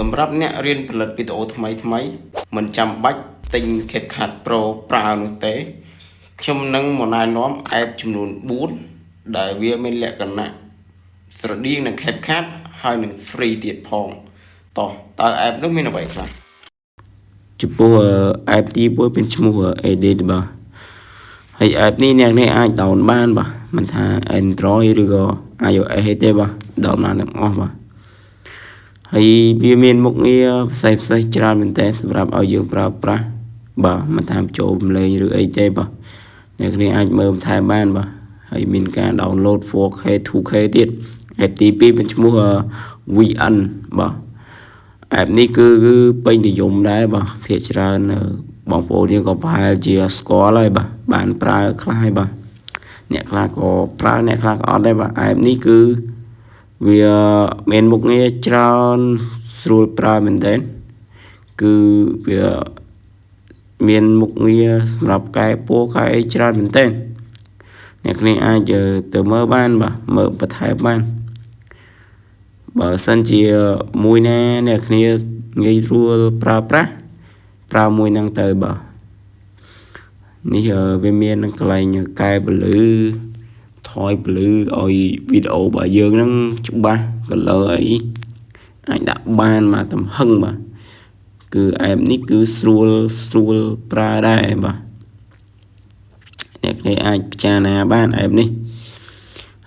សម្រាប់អ្នករៀនផលិតវីដេអូថ្មីមិនចាំបាច់ទិញ CapCut Pro ប្រើនោះទេខ្ញុំនឹងមកណែនាំ app ចំនួន4ដែលវាមានលក្ខណៈស្រដៀងនឹង CapCut ហើយនឹង free ទៀតផងតោះតើ app នោះមានអ្វីខ្លះចំពោះ app ទី1មានឈ្មោះ Edit បាទហើយ app នេះអ្នកនេះអាច down បានបាទមិនថា Android ឬក៏ iOS ទេបាទ down បានទាំងអស់បាទហើយវាមានមុខងារផ្សេងច្រើនមែនតើសម្រាប់ឲ្យយើងប្រើប្រាស់បាទមិនថាចូលបំលេងឬអីទេបាទអ្នកគ្នាអាចមើលបន្ថែមបានបាទហើយមានការ download 4K 2K ទៀត app ទី2មានឈ្មោះ VN បាទ app នេះគឺពេញនិយមដែរបាទភាគច្រើនបងប្អូនយើងក៏ប្រហែលជាស្គាល់ហើយបាទបានប្រើខ្លះហើយបាទអ្នកខ្លះក៏ប្រើអ្នកខ្លះក៏អត់ដែរបាទ app នេះគឺវាមានមុខងារច្រើនស្រួលប្រើមែនទែនគឺវាមានមុខងារសម្រាប់កែពណ៌កែអីច្រើនមែនទែនអ្នកគ្នាអាចទៅមើលបានបាទមើលបន្ថែមបានបើសិនជាមួយណាអ្នកគ្នាងាយស្រួលប្រើប្រាស់ប្រើមួយហ្នឹងទៅបាទនេះវាមានកន្លែងកែពលឺថយពលឺឲ្យវីដេអូរបស់យើងហ្នឹងច្បាស់ color អីអាចដាក់បានមកទំហឹងបាទគឺ app នេះគឺស្រួលប្រើដែរបាទអ្នកគ្នាអាចពិចារណាបាន app នេះ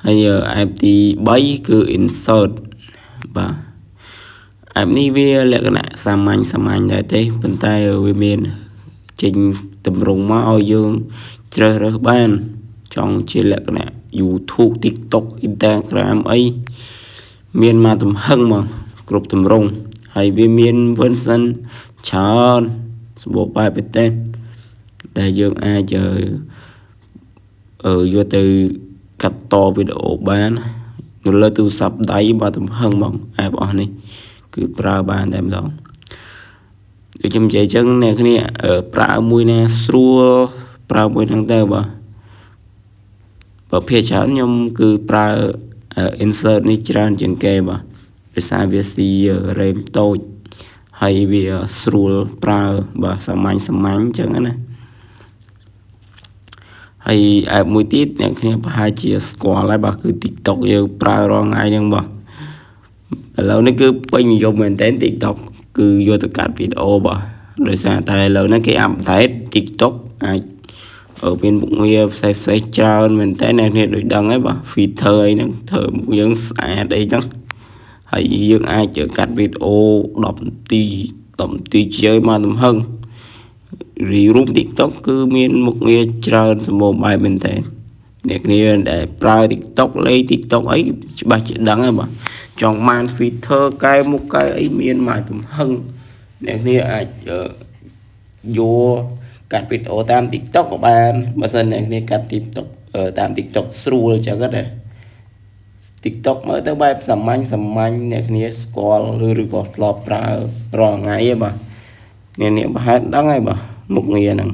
ហើយ app ទី3គឺ Insert បាទ app នេះវាលក្ខណៈសាមញ្ញដែរទេប៉ុន្តែវាមានចេញតម្រង់មកឲ្យយើងជ្រើសរើសបានចង់ជាលក្ខណៈ YouTube TikTok Instagram អីមានមកទំហឹងមកគ្រប់តម្រង់ហើយវាមាន version ច្រើនសម្បូរបែបមែនទែនដែលយើងអាចយកទៅកាត់តវីដេអូបាននៅលើទូរស័ព្ទដៃមកទំហឹងមក app អស់នេះគឺប្រើបានតែម្ដងដូចខ្ញុំនិយាយចឹងអ្នកគ្នាប្រើមួយណាស្រួលប្រើមួយហ្នឹងទៅបាទបើភាគច្រើនខ្ញុំគឺប្រើ insert នេះច្រើនជាងគេបាទដោយសារវាស៊ី RAM តូចហើយវាស្រួលប្រើបាទសាមញ្ញចឹងណាហើយ app មួយទៀតអ្នកគ្នាប្រហែលជាស្គាល់ហើយបាទគឺ TikTok យើងប្រើរាល់ថ្ងៃហ្នឹងបាទឥឡូវនេះគឺពេញនិយមមែនទែន TikTok គឺយកទៅកាត់វីដេអូបាទដោយសារតែឥឡូវហ្នឹងគេអាប់ដេត TikTok អាចមានមុខងារផ្សេងច្រើនមែនតើអ្នកនេះដូចដឹងហើយបាទ filter អីហ្នឹងធ្វើមុខយើងស្អាតអីចឹងហើយយើងអាចកាត់វីដេអូ10នាទីជាយមកទំហឹងរូប TikTok គឺមានមុខងារច្រើនសម្បូរបែបមែនតើអ្នកគ្នាដែលប្រើ TikTok លេង TikTok អីច្បាស់ជាដឹងហើយបាទចង់បាន filter កែមុខកែអីមានមកទំហឹងអ្នកគ្នាអាចយកកាត់វីដេអូតាម TikTok ក៏បានបើសិនអ្នកគ្នាកាត់ TikTok តាម TikTok ស្រួលចឹងណា TikTok មើលទៅបែបសាមញ្ញអ្នកគ្នាស្គាល់ឬក៏ធ្លាប់ប្រើរាល់ថ្ងៃឯងបាទអ្នកប្រហែលដឹងហើយបាទមុខងារហ្នឹង